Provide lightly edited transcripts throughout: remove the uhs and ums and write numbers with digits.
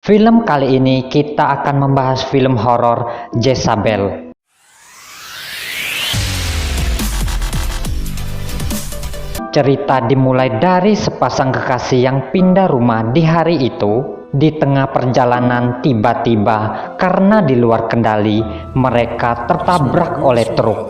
Film kali ini kita akan membahas film horor Jezabel. Cerita dimulai dari sepasang kekasih yang pindah rumah di hari itu. Di tengah perjalanan tiba-tiba karena di luar kendali mereka tertabrak oleh truk.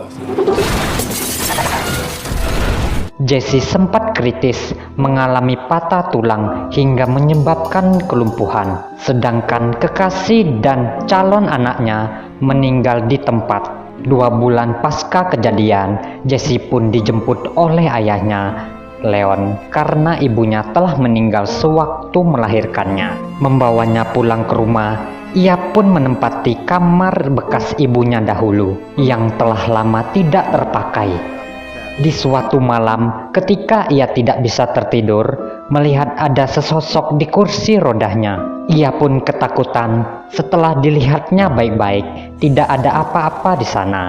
Jesse sempat kritis, mengalami patah tulang hingga menyebabkan kelumpuhan. Sedangkan kekasih dan calon anaknya meninggal di tempat. 2 bulan pasca kejadian, Jesse pun dijemput oleh ayahnya, Leon, karena ibunya telah meninggal sewaktu melahirkannya. Membawanya pulang ke rumah, ia pun menempati kamar bekas ibunya dahulu yang telah lama tidak terpakai. Di suatu malam, ketika ia tidak bisa tertidur, melihat ada sesosok di kursi rodanya. Ia pun ketakutan. Setelah dilihatnya baik-baik, tidak ada apa-apa di sana.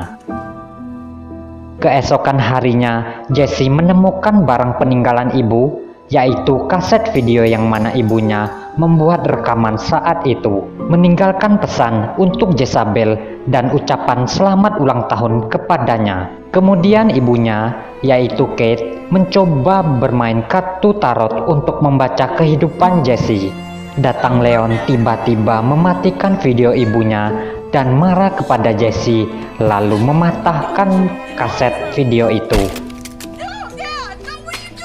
Keesokan harinya, Jesse menemukan barang peninggalan ibu, yaitu kaset video yang mana ibunya membuat rekaman saat itu, meninggalkan pesan untuk Jezabel dan ucapan selamat ulang tahun kepadanya. Kemudian ibunya, yaitu Kate, mencoba bermain kartu tarot untuk membaca kehidupan Jesse. Datang Leon tiba-tiba mematikan video ibunya dan marah kepada Jesse, lalu mematahkan kaset video itu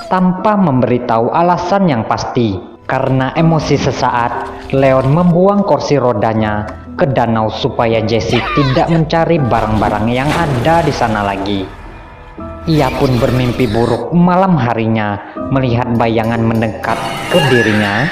tanpa memberitahu alasan yang pasti. Karena emosi sesaat, Leon membuang kursi rodanya ke danau supaya Jesse tidak mencari barang-barang yang ada di sana lagi. Ia pun bermimpi buruk malam harinya, melihat bayangan mendekat ke dirinya.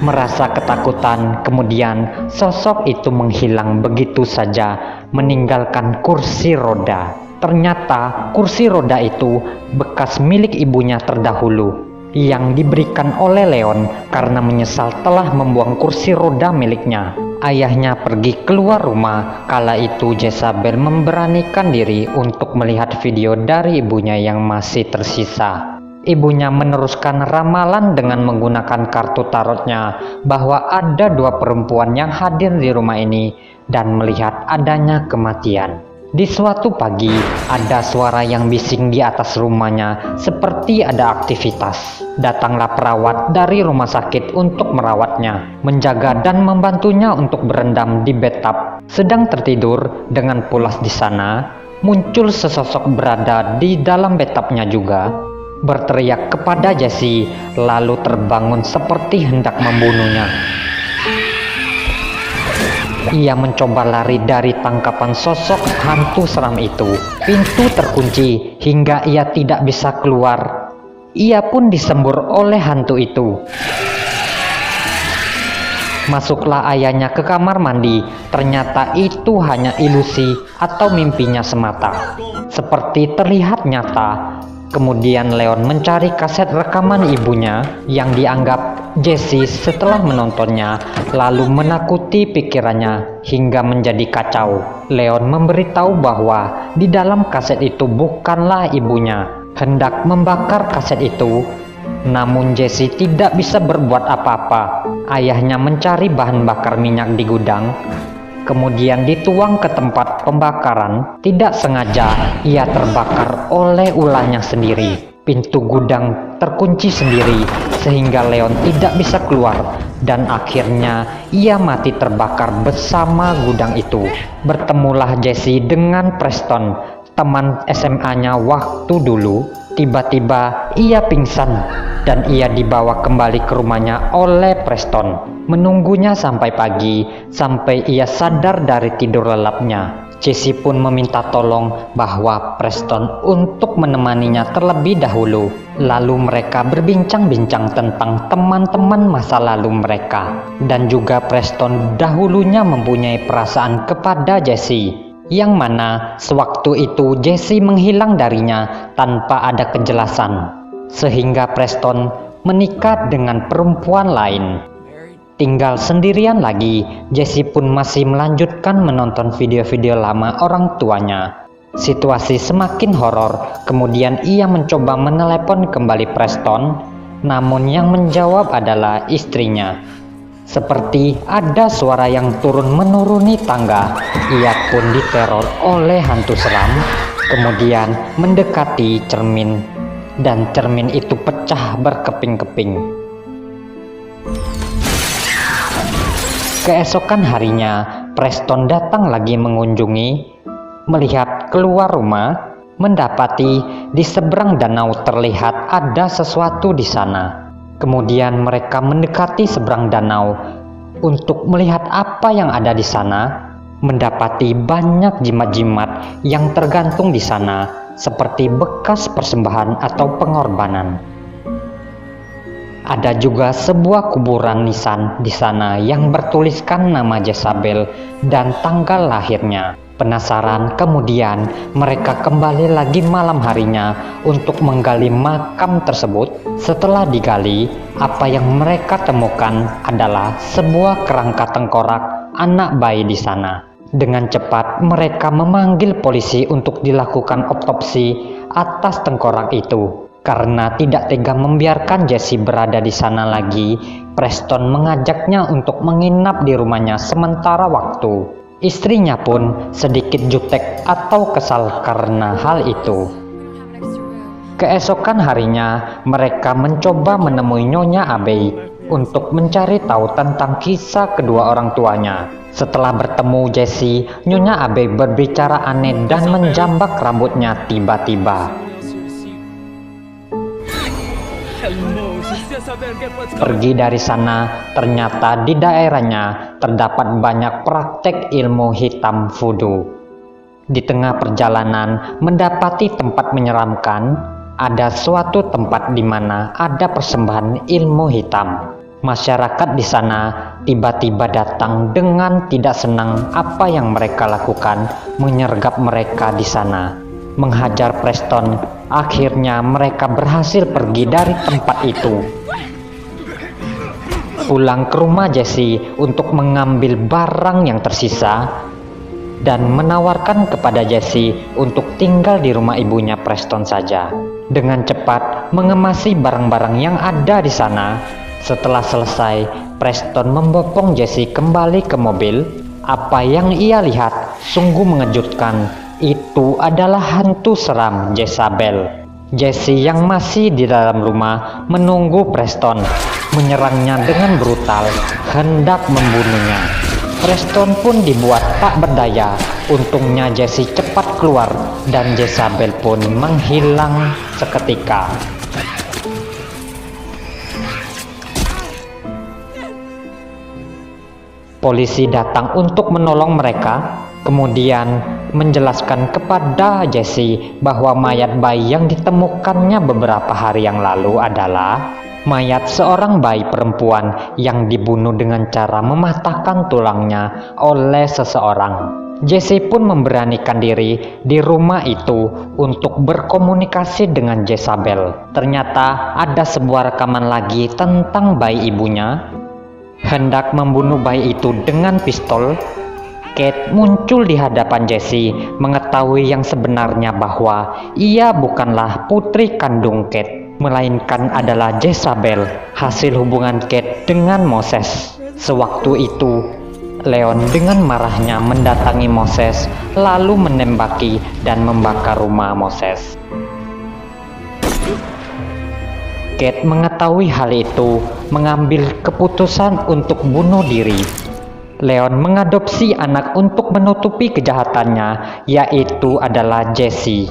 Merasa ketakutan, kemudian sosok itu menghilang begitu saja, meninggalkan kursi roda. Ternyata kursi roda itu bekas milik ibunya terdahulu, yang diberikan oleh Leon karena menyesal telah membuang kursi roda miliknya. Ayahnya pergi keluar rumah, kala itu Jezabel memberanikan diri untuk melihat video dari ibunya yang masih tersisa. Ibunya meneruskan ramalan dengan menggunakan kartu tarotnya bahwa ada 2 perempuan yang hadir di rumah ini dan melihat adanya kematian. Di suatu pagi, ada suara yang bising di atas rumahnya seperti ada aktivitas. Datanglah perawat dari rumah sakit untuk merawatnya, menjaga dan membantunya untuk berendam di bathtub. Sedang tertidur dengan pulas di sana, muncul sesosok berada di dalam bathtubnya juga, berteriak kepada Jesse, lalu terbangun seperti hendak membunuhnya. Ia mencoba lari dari tangkapan sosok hantu seram itu. Pintu terkunci hingga ia tidak bisa keluar. Ia pun disembur oleh hantu itu. Masuklah ayahnya ke kamar mandi. Ternyata itu hanya ilusi atau mimpinya semata, seperti terlihat nyata. Kemudian Leon mencari kaset rekaman ibunya yang dianggap Jesse setelah menontonnya, lalu menakuti pikirannya hingga menjadi kacau. Leon memberitahu bahwa di dalam kaset itu bukanlah ibunya, hendak membakar kaset itu. Namun Jesse tidak bisa berbuat apa-apa. Ayahnya mencari bahan bakar minyak di gudang, kemudian dituang ke tempat pembakaran. Tidak sengaja ia terbakar oleh ulahnya sendiri. Pintu gudang terkunci sendiri sehingga Leon tidak bisa keluar, dan akhirnya ia mati terbakar bersama gudang itu. Bertemulah Jesse dengan Preston, teman SMA-nya waktu dulu. Tiba-tiba ia pingsan dan ia dibawa kembali ke rumahnya oleh Preston. Menunggunya sampai pagi, sampai ia sadar dari tidur lelapnya. Jesse pun meminta tolong bahwa Preston untuk menemaninya terlebih dahulu. Lalu mereka berbincang-bincang tentang teman-teman masa lalu mereka. Dan juga Preston dahulunya mempunyai perasaan kepada Jesse, yang mana sewaktu itu Jesse menghilang darinya tanpa ada kejelasan, sehingga Preston menikah dengan perempuan lain. Tinggal sendirian lagi, Jesse pun masih melanjutkan menonton video-video lama orang tuanya. Situasi semakin horor, kemudian ia mencoba menelepon kembali Preston, namun yang menjawab adalah istrinya. Seperti ada suara yang turun menuruni tangga. Ia pun diteror oleh hantu seram, kemudian mendekati cermin, dan cermin itu pecah berkeping-keping. Keesokan harinya, Preston datang lagi mengunjungi, melihat keluar rumah, mendapati di seberang danau terlihat ada sesuatu di sana. Kemudian mereka mendekati seberang danau untuk melihat apa yang ada di sana, mendapati banyak jimat-jimat yang tergantung di sana, seperti bekas persembahan atau pengorbanan. Ada juga sebuah kuburan nisan di sana yang bertuliskan nama Jezabel dan tanggal lahirnya. Penasaran, kemudian mereka kembali lagi malam harinya untuk menggali makam tersebut. Setelah digali, apa yang mereka temukan adalah sebuah kerangka tengkorak anak bayi di sana. Dengan cepat mereka memanggil polisi untuk dilakukan otopsi atas tengkorak itu. Karena tidak tega membiarkan Jesse berada di sana lagi, Preston mengajaknya untuk menginap di rumahnya sementara waktu. Istrinya pun sedikit jutek atau kesal karena hal itu. Keesokan harinya, mereka mencoba menemui Nyonya Abbey untuk mencari tahu tentang kisah kedua orang tuanya. Setelah bertemu Jesse, Nyonya Abbey berbicara aneh dan menjambak rambutnya tiba-tiba. Pergi dari sana, ternyata di daerahnya terdapat banyak praktek ilmu hitam voodoo. Di tengah perjalanan, mendapati tempat menyeramkan, ada suatu tempat di mana ada persembahan ilmu hitam. Masyarakat di sana tiba-tiba datang dengan tidak senang apa yang mereka lakukan, menyergap mereka di sana, menghajar Preston. Akhirnya mereka berhasil pergi dari tempat itu, pulang ke rumah Jesse untuk mengambil barang yang tersisa dan menawarkan kepada Jesse untuk tinggal di rumah ibunya Preston saja. Dengan cepat mengemasi barang-barang yang ada di sana. Setelah selesai, Preston membopong Jesse kembali ke mobil. Apa yang ia lihat sungguh mengejutkan. Itu adalah hantu seram Jezabel. Jesse yang masih di dalam rumah menunggu Preston, menyerangnya dengan brutal, hendak membunuhnya. Preston pun dibuat tak berdaya. Untungnya Jesse cepat keluar dan Jezabel pun menghilang seketika. Polisi datang untuk menolong mereka, kemudian menjelaskan kepada Jesse bahwa mayat bayi yang ditemukannya beberapa hari yang lalu adalah mayat seorang bayi perempuan yang dibunuh dengan cara mematahkan tulangnya oleh seseorang. Jesse pun memberanikan diri di rumah itu untuk berkomunikasi dengan Jezabel. Ternyata ada sebuah rekaman lagi tentang bayi ibunya hendak membunuh bayi itu dengan pistol. Kate muncul di hadapan Jesse, mengetahui yang sebenarnya bahwa ia bukanlah putri kandung Kate, melainkan adalah Jezabel, hasil hubungan Kate dengan Moses. Sewaktu itu, Leon dengan marahnya mendatangi Moses, lalu menembaki dan membakar rumah Moses. Kate mengetahui hal itu, mengambil keputusan untuk bunuh diri. Leon mengadopsi anak untuk menutupi kejahatannya, yaitu adalah Jesse.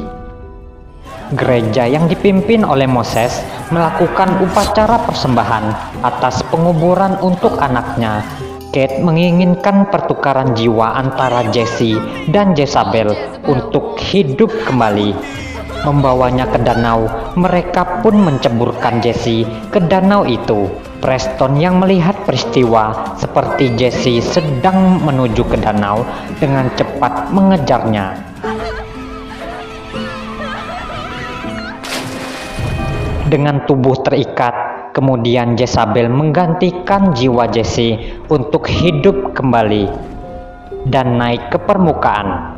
Gereja yang dipimpin oleh Moses melakukan upacara persembahan atas penguburan untuk anaknya. Kate menginginkan pertukaran jiwa antara Jesse dan Jezabel untuk hidup kembali. Membawanya ke danau, mereka pun menceburkan Jesse ke danau itu. Preston yang melihat peristiwa seperti Jesse sedang menuju ke danau dengan cepat mengejarnya. Dengan tubuh terikat, kemudian Jezabel menggantikan jiwa Jesse untuk hidup kembali dan naik ke permukaan.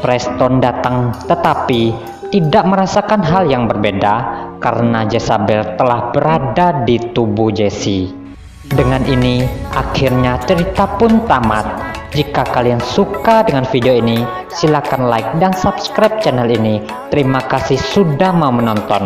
Preston datang, tetapi tidak merasakan hal yang berbeda karena Jezabel telah berada di tubuh Jesse. Dengan ini, akhirnya cerita pun tamat. Jika kalian suka dengan video ini, silakan like dan subscribe channel ini. Terima kasih sudah mau menonton.